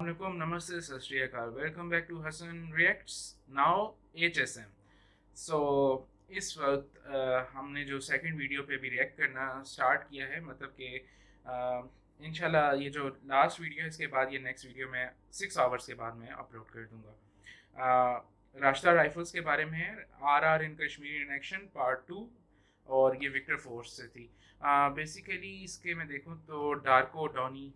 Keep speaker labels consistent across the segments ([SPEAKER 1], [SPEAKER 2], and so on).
[SPEAKER 1] Assalamualaikum, Namaste, Sat Shri Akal. Welcome back to Hassan Reacts. Now HSM. सो इस वक्त हमने जो सेकंड वीडियो पे भी रिएक्ट करना स्टार्ट किया है, मतलब कि इंशाल्लाह ये जो लास्ट वीडियो है इसके बाद ये नेक्स्ट वीडियो मैं 6 आवर्स के बाद मैं अपलोड कर दूंगा। राश्ता राइफल्स के बारे में है, R in Kashmir in action part 2, और ये विक्टर फोर्स से थी। बेसिकली इसके मैं देखूँ तो डार्को डॉनी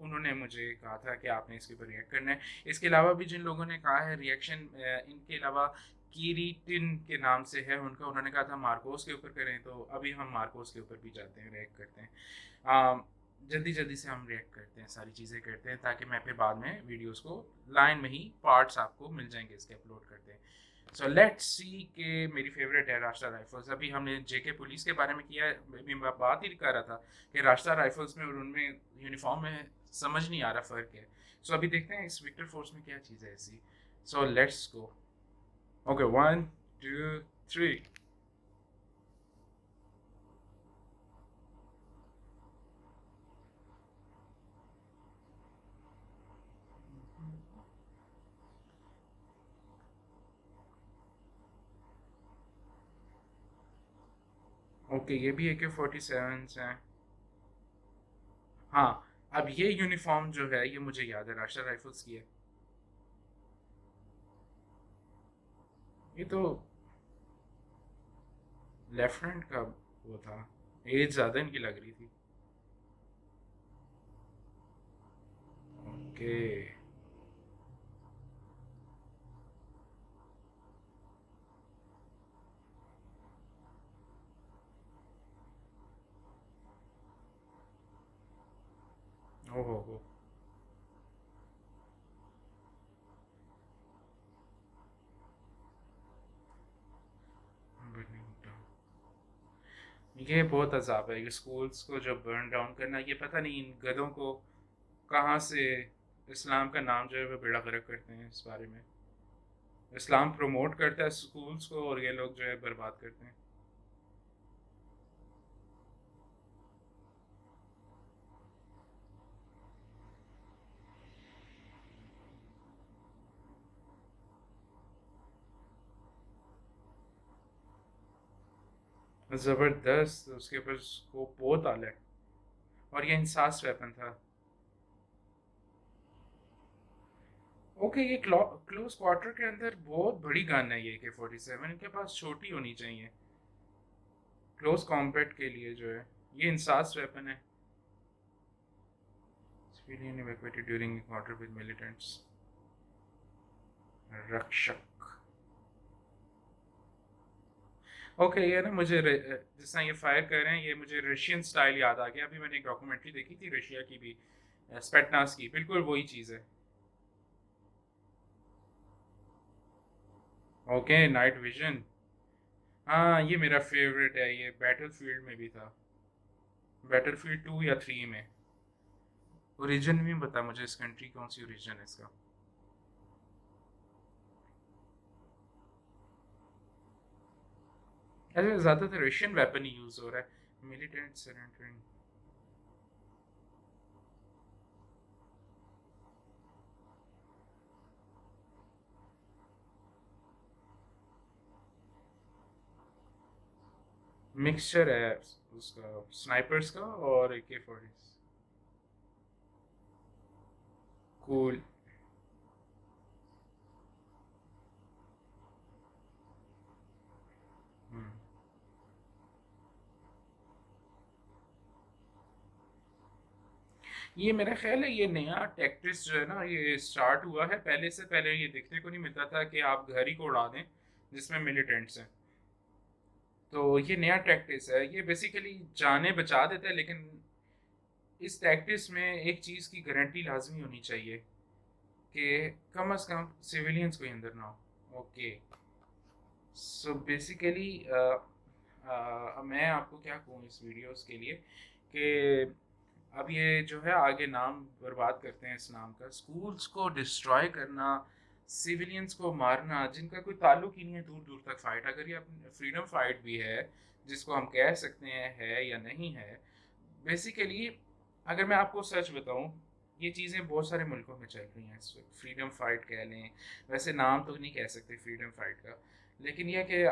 [SPEAKER 1] उन्होंने मुझे कहा था कि आपने इसके ऊपर रिएक्ट करना है। इसके अलावा भी जिन लोगों ने कहा है रिएक्शन, इनके अलावा कीरीटिन के नाम से है उनका, उन्होंने कहा था मार्कोस के ऊपर करें, तो अभी हम मार्कोस के ऊपर भी जाते हैं, रिएक्ट करते हैं। जल्दी जल्दी से हम रिएक्ट करते हैं, सारी चीज़ें करते हैं, ताकि मैं फिर बाद में वीडियोस को लाइन में ही पार्ट्स आपको मिल जाएंगे इसके, अपलोड करते हैं। सो लेट्स सी कि मेरी फेवरेट है राष्ट्रा राइफल्स। अभी हमने जेके पुलिस के बारे में किया है, मैं बात ही कर रहा था कि राष्ट्रा राइफल्स में और उनमें यूनिफॉर्म में समझ नहीं आ रहा फ़र्क है। सो अभी देखते हैं इस विक्टर फोर्स में क्या चीज़ है ऐसी। So let's go. Okay, 1 2 3। Okay, ये भी AK-47 हैं। हाँ, अब ये यूनिफॉर्म जो है ये मुझे याद है, राष्ट्र राइफल्स की है। ये तो लेफ्टिनेंट का वो था, एज ज़्यादा इनकी लग रही थी। ओके। ओहो। ये बहुत अजाब है, ये स्कूल्स को जो बर्न डाउन करना, ये पता नहीं इन गधों को कहाँ से इस्लाम का नाम जो है वो बेड़ा गर्क करते हैं। इस बारे में इस्लाम प्रमोट करता है स्कूल्स को, और ये लोग जो है बर्बाद करते हैं। ज़बरदस्त, उसके ऊपर स्कोप बहुत आला है, और ये इंसास वेपन था। ओके, ये क्लोज क्वार्टर के अंदर बहुत बड़ी गन है ये AK-47, इनके पास छोटी होनी चाहिए क्लोज कॉम्बैट के लिए जो है। ये इंसास वेपन है। Civilian evacuated during encounter with militants. रक्षक। ओके, ये ना मुझे जिस तरह ये फायर कर रहे हैं, ये मुझे रशियन स्टाइल याद आ गया। अभी मैंने एक डॉक्यूमेंट्री देखी थी रशिया की भी, स्पेटनास की, बिल्कुल वही चीज़ है। Okay, night vision. हाँ, ये मेरा फेवरेट है, ये बैटलफील्ड में भी था, बैटलफील्ड 2 या 3 में। ओरिजिन भी बता मुझे, इस कंट्री कौन सी ओरिजिन है इसका। ऐसे ज़्यादातर रशियन वेपन ही यूज़ हो रहा है। Militant surrendering. मिक्सचर है उसका, स्नाइपर्स का और AK-40। कूल। ये मेरा ख्याल है ये नया टैक्टिस जो है ना, ये स्टार्ट हुआ है। पहले से पहले ये देखने को नहीं मिलता था कि आप घर ही को उड़ा दें जिसमें मिलिटेंट्स हैं। तो ये नया टैक्टिस है, ये बेसिकली जानें बचा देता है, लेकिन इस टैक्टिस में एक चीज़ की गारंटी लाजमी होनी चाहिए कि कम अज़ कम सिविलियंस कोई अंदर ना हो। ओके, सो बेसिकली मैं आपको क्या कहूँ इस वीडियोस के लिए कि अब ये जो है आगे नाम बर्बाद करते हैं, इस नाम का स्कूल्स को डिस्ट्रॉय करना, सिविलियंस को मारना जिनका कोई ताल्लुक ही नहीं है दूर दूर तक फाइट। अगर ये फ्रीडम फाइट भी है, जिसको हम कह सकते हैं है या नहीं है, बेसिकली अगर मैं आपको सच बताऊं, ये चीज़ें बहुत सारे मुल्कों में चल रही हैं इस वक्त, फ्रीडम फाइट कह लें, वैसे नाम तो नहीं कह सकते फ्रीडम फाइट का, लेकिन यह कि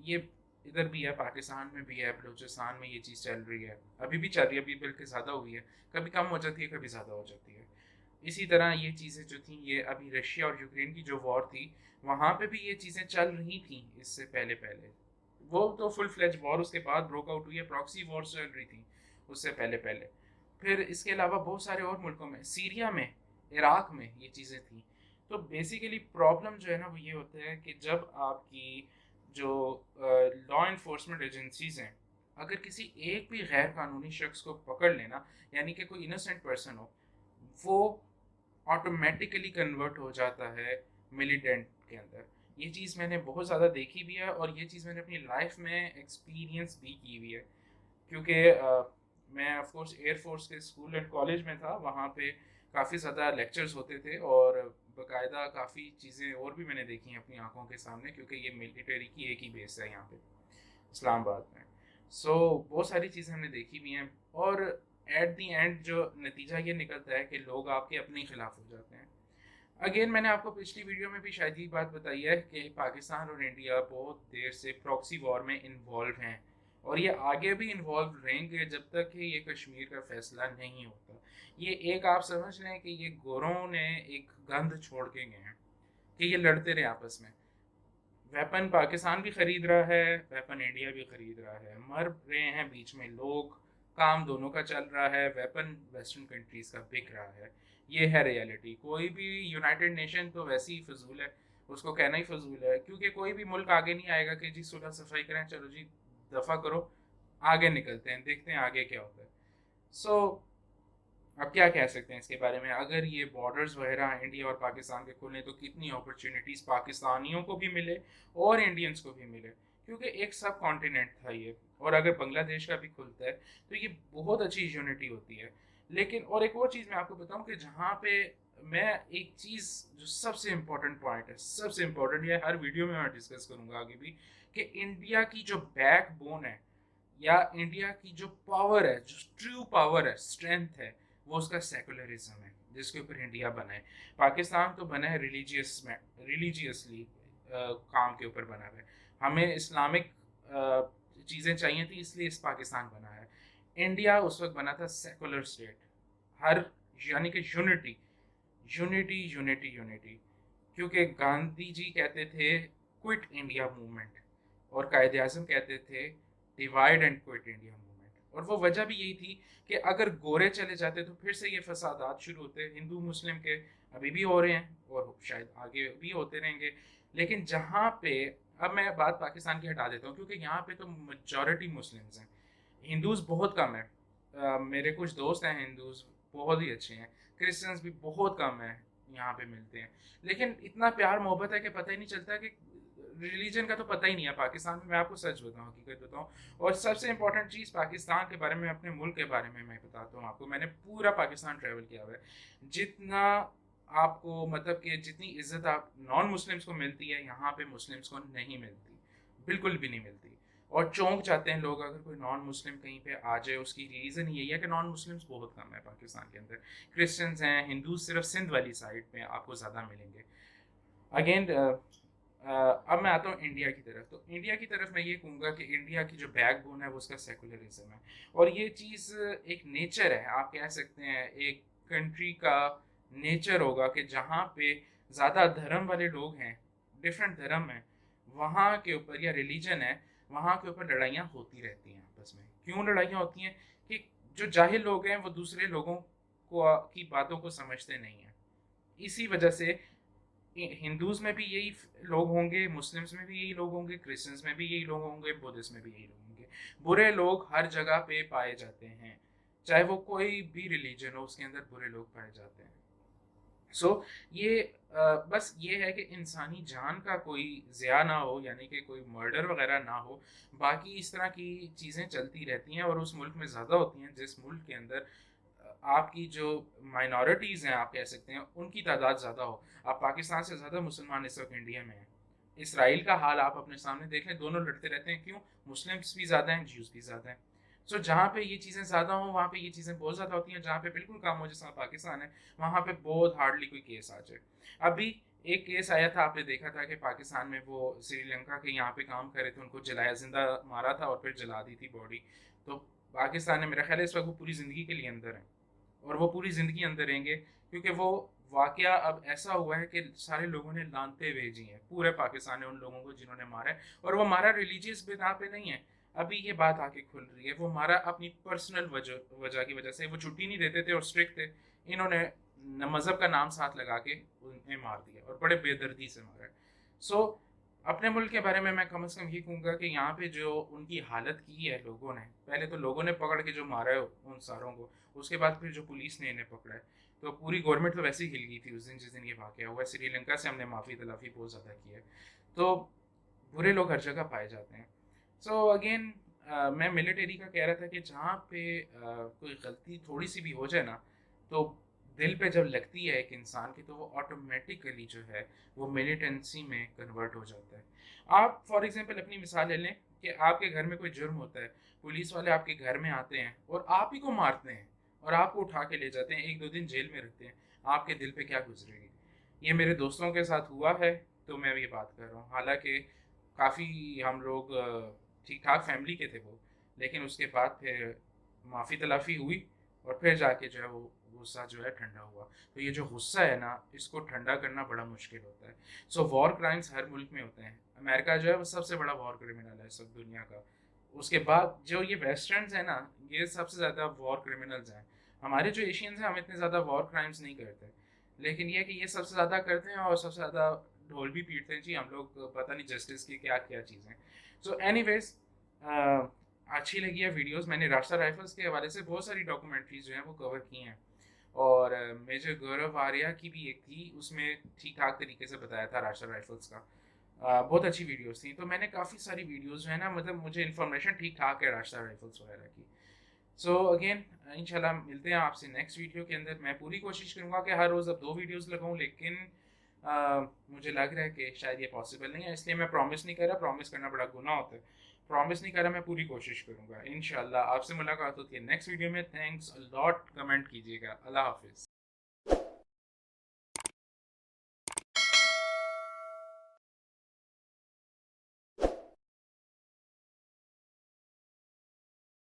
[SPEAKER 1] ये इधर भी है, पाकिस्तान में भी है, बलूचिस्तान में ये चीज़ चल रही है, अभी भी चल रही है, अभी बल्कि ज़्यादा हुई है, कभी कम हो जाती है कभी ज़्यादा हो जाती है। इसी तरह ये चीज़ें जो थी, ये अभी रशिया और यूक्रेन की जो वॉर थी, वहाँ पे भी ये चीज़ें चल रही थी इससे पहले पहले। वो तो फुल फ्लेज वॉर उसके बाद ब्रोक आउट हुई है, प्रॉक्सी वॉर चल रही थी उससे पहले पहले। फिर इसके अलावा बहुत सारे और मुल्कों में, सीरिया में, इराक में ये चीज़ें थी। तो बेसिकली प्रॉब्लम जो है ना वो ये होता है कि जब आपकी जो लॉ इन्फोर्समेंट एजेंसीज हैं, अगर किसी एक भी गैर कानूनी शख्स को पकड़ लेना, यानी कि कोई इनोसेंट पर्सन हो, वो ऑटोमेटिकली कन्वर्ट हो जाता है मिलिटेंट के अंदर। ये चीज़ मैंने बहुत ज़्यादा देखी भी है और ये चीज़ मैंने अपनी लाइफ में एक्सपीरियंस भी की हुई है, क्योंकि मैं ऑफ कोर्स एयरफोर्स के स्कूल एंड कॉलेज में था, वहाँ पे काफ़ी ज़्यादा लेक्चर्स होते थे और बाकायदा काफ़ी चीज़ें और भी मैंने देखी हैं अपनी आंखों के सामने, क्योंकि ये मिलिट्री की एक ही बेस है यहाँ पे इस्लामाबाद में। सो बहुत सारी चीज़ें हमने देखी भी हैं और एट दी एंड जो नतीजा ये निकलता है कि लोग आपके अपने खिलाफ हो जाते हैं। अगेन मैंने आपको पिछली वीडियो में भी शायद ये बात बताई है कि पाकिस्तान और इंडिया बहुत देर से प्रॉक्सी वॉर में इन्वॉल्व हैं और ये आगे भी इन्वॉल्व रहेंगे जब तक कि ये कश्मीर का फैसला नहीं होता। ये एक आप समझ लें कि ये गोरों ने एक गंध छोड़ के गए हैं कि ये लड़ते रहे आपस में। वेपन पाकिस्तान भी खरीद रहा है, वेपन इंडिया भी खरीद रहा है, मर रहे हैं बीच में लोग, काम दोनों का चल रहा है, वेपन वेस्टर्न कंट्रीज का बिक रहा है। ये है रियलिटी। कोई भी यूनाइटेड नेशन तो वैसे ही फजूल है, उसको कहना ही फजूल है, क्योंकि कोई भी मुल्क आगे नहीं आएगा कि जी सुलह सफाई करें, चलो जी दफ़ा करो, आगे निकलते हैं, देखते हैं आगे क्या होता है। सो अब क्या कह सकते हैं इसके बारे में, अगर ये बॉर्डर्स वगैरह इंडिया और पाकिस्तान के खुलें तो कितनी अपॉर्चुनिटीज़ पाकिस्तानियों को भी मिले और इंडियंस को भी मिले, क्योंकि एक सब कॉन्टिनेंट था ये। और अगर बांग्लादेश का भी खुलता है तो ये बहुत अच्छी यूनिटी होती है। लेकिन और एक और चीज़ मैं आपको बताऊं कि जहाँ पे मैं एक चीज़ जो सबसे इम्पोर्टेंट पॉइंट है, सबसे इम्पोर्टेंट, ये हर वीडियो में मैं डिस्कस करूंगा आगे भी, कि इंडिया की जो बैकबोन है या इंडिया की जो पावर है, जो ट्रू पावर है, स्ट्रेंथ है, वो उसका सेकुलरिज्म है, जिसके ऊपर इंडिया बना है। पाकिस्तान तो बना है रिलीजियसली काम के ऊपर बना हुआ है। हमें इस्लामिक चीज़ें चाहिए थी, इसलिए इस पाकिस्तान बना है। इंडिया उस वक्त बना था सेकुलर स्टेट, हर यानी कि यूनिटी यूनिटी यूनिटी यूनिटी, क्योंकि गांधी जी कहते थे क्विट इंडिया मूवमेंट और कायद आज़म कहते थे divide and quit India movement. और वो वजह भी यही थी कि अगर गोरे चले जाते तो फिर से ये फसादात शुरू होते, हिंदू मुस्लिम के अभी भी हो रहे हैं और शायद आगे भी होते रहेंगे। लेकिन जहाँ पे, अब मैं बात पाकिस्तान की हटा देता हूँ क्योंकि यहाँ पे तो मेजॉरिटी मुस्लिम्स हैं, हिंदूज बहुत कम है। मेरे कुछ दोस्त हैं हिंदूज, बहुत ही अच्छे हैं। क्रिश्चियंस भी बहुत कम है यहाँ पे मिलते हैं, लेकिन इतना प्यार मोहब्बत है कि पता ही नहीं चलता कि रिलीजन का तो पता ही नहीं है पाकिस्तान में, मैं आपको सच बताऊं, हकीकत बताऊं। और सबसे इंपॉर्टेंट चीज़ पाकिस्तान के बारे में, अपने मुल्क के बारे में मैं बताता हूँ आपको, मैंने पूरा पाकिस्तान ट्रैवल किया हुआ है। जितना आपको मतलब कि जितनी इज्जत आप नॉन मुस्लिम्स को मिलती है, यहाँ पे मुस्लिम्स को नहीं मिलती, बिल्कुल भी नहीं मिलती। और चौंक जाते हैं लोग अगर कोई नॉन मुस्लिम कहीं पे आ जाए। उसकी रीज़न यही है कि नॉन मुस्लिम्स बहुत कम है पाकिस्तान के अंदर, क्रिश्चियंस हैं, हिंदू सिर्फ सिंध वाली साइड में आपको ज़्यादा मिलेंगे। अगेन अब मैं आता हूँ इंडिया की तरफ। तो इंडिया की तरफ मैं ये कहूँगा कि इंडिया की जो बैकबोन है वो उसका सेकुलरिज्म है, और ये चीज़ एक नेचर है, आप कह सकते हैं एक कंट्री का नेचर होगा कि जहाँ पे ज़्यादा धर्म वाले लोग हैं, डिफरेंट धर्म हैं, वहाँ के ऊपर या रिलीजन है, वहाँ के ऊपर लड़ाइयाँ होती रहती हैं आपस में। क्यों लड़ाइयाँ होती हैं? कि जो जाहिल लोग हैं वो दूसरे लोगों को की बातों को समझते नहीं हैं। इसी वजह से हिंदूज में भी यही लोग होंगे, मुस्लिम्स में भी यही लोग होंगे, क्रिश्चियंस में भी यही लोग होंगे, बुद्धिस्ट में भी यही लोग होंगे। बुरे लोग हर जगह पे पाए जाते हैं, चाहे वो कोई भी रिलीजन हो, उसके अंदर बुरे लोग पाए जाते हैं। सो ये बस ये है कि इंसानी जान का कोई ज़िया ना हो, यानी कि कोई मर्डर वगैरह ना हो। बाकी इस तरह की चीज़ें चलती रहती हैं और उस मुल्क में ज़्यादा होती हैं जिस मुल्क के अंदर आपकी जो माइनॉरिटीज़ हैं, आप कह सकते हैं, उनकी तादाद ज़्यादा हो। आप पाकिस्तान से ज़्यादा मुसलमान इस वक्त इंडिया में हैं। इसराइल का हाल आप अपने सामने देख लें, दोनों लड़ते रहते हैं। क्यों? मुस्लिम्स भी ज़्यादा हैं, ज्यूज़ भी ज़्यादा हैं। सो जहाँ पे ये चीज़ें ज़्यादा हों वहाँ पे ये चीज़ें बहुत ज़्यादा होती हैं, जहाँ पे बिल्कुल कम हो जैसा पाकिस्तान है वहाँ पे बहुत हार्डली कोई केस आ जाए। अभी एक केस आया था, आपने देखा था कि पाकिस्तान में वो श्रीलंका के यहाँ पे काम कर रहे थे, उनको जलाया, ज़िंदा मारा था और फिर जला दी थी बॉडी। तो पाकिस्तान ने, मेरा ख़्याल है इस वक़्त वो पूरी ज़िंदगी के लिए अंदर हैं और वो पूरी ज़िंदगी अंदर रहेंगे, क्योंकि वो वाक़या अब ऐसा हुआ है कि सारे लोगों ने लानतें भेजी हैं, पूरे पाकिस्तान ने उन लोगों को जिन्होंने मारा है, और वो मारा रिलीजियस बिना पे नहीं है। अभी ये बात आके खुल रही है, वो मारा अपनी पर्सनल वजह वजह की वजह से, वो छुट्टी नहीं देते थे और स्ट्रिक्ट थे, इन्होंने मज़हब का नाम साथ लगा के उन्हें मार दिया और बड़े बेदर्दी से मारा है। सो अपने मुल्क के बारे में मैं कम से कम ये कहूँगा कि यहाँ पे जो उनकी हालत की है लोगों ने, पहले तो लोगों ने पकड़ के जो मारा है उन सारों को, उसके बाद फिर जो पुलिस ने इन्हें पकड़ा है, तो पूरी गवर्नमेंट तो वैसे ही हिल गई थी उस दिन जिस दिन ये वाक़या हुआ है। श्रीलंका से हमने माफ़ी तलाफ़ी बहुत ज़्यादा की है। तो बुरे लोग हर जगह पाए जाते हैं। सो अगेन मैं मिलिट्री का कह रहा था कि जहाँ पे कोई गलती थोड़ी सी भी हो जाए ना, तो दिल पे जब लगती है एक इंसान की, तो वो ऑटोमेटिकली जो है वो मिलिटेंसी में कन्वर्ट हो जाता है। आप फॉर एग्जांपल अपनी मिसाल ले लें कि आपके घर में कोई जुर्म होता है, पुलिस वाले आपके घर में आते हैं और आप ही को मारते हैं और आपको उठा के ले जाते हैं, 1-2 दिन जेल में रखते हैं, आपके दिल पे क्या गुजरेगी? ये मेरे दोस्तों के साथ हुआ है, तो मैं ये बात कर रहा हूँ। हालाँकि काफ़ी हम लोग ठीक-ठाक फैमिली के थे वो, लेकिन उसके बाद फिर माफ़ी तलाफ़ी हुई और फिर जाके जो है वो गुस्सा जो है ठंडा हुआ। तो ये जो गुस्सा है ना, इसको ठंडा करना बड़ा मुश्किल होता है। सो वॉर क्राइम्स हर मुल्क में होते हैं। अमेरिका जो है वो सबसे बड़ा वॉर क्रिमिनल है सब दुनिया का। उसके बाद जो ये वेस्टर्न्स हैं ना, ये सबसे ज़्यादा वॉर क्रिमिनल्स हैं। हमारे जो एशियंस हैं, हम इतने ज़्यादा वॉर क्राइम्स नहीं करते। लेकिन ये है कि ये सबसे ज़्यादा करते हैं और सबसे ज़्यादा ढोल भी पीटते हैं जी हम लोग, पता नहीं जस्टिस की क्या-क्या चीज़ें। सो एनीवेज़ अच्छी लगी है वीडियोज़। मैंने राष्ट्र राइफ़ल्स के हवाले से बहुत सारी डॉक्यूमेंट्रीज़ जो हैं वो कवर की हैं। और मेजर गौरव आर्या की भी एक थी, उसमें ठीक-ठाक तरीके से बताया था राष्ट्र राइफ़ल्स का। बहुत अच्छी वीडियोज़ थी। तो मैंने काफ़ी सारी वीडियोज़ जो है ना, मतलब मुझे इन्फॉर्मेशन ठीक-ठाक है राष्ट्र राइफ़ल्स वगैरह की। सो अगेन इंशाल्लाह मिलते हैं आपसे नेक्स्ट वीडियो के अंदर। मैं पूरी कोशिश करूँगा कि हर रोज़ अब 2 वीडियोज़ लगाऊँ, लेकिन मुझे लग रहा है कि शायद ये पॉसिबल नहीं है, इसलिए मैं प्रॉमिस नहीं कर रहा, प्रॉमिस करना बड़ा गुनाह होता है। प्रॉमिस नहीं कर रहा, मैं पूरी कोशिश करूँगा। इंशाल्लाह आपसे मुलाकात होती है नेक्स्ट वीडियो में। थैंक्स अ लॉट, कमेंट कीजिएगा। अल्लाह हाफ़िज़।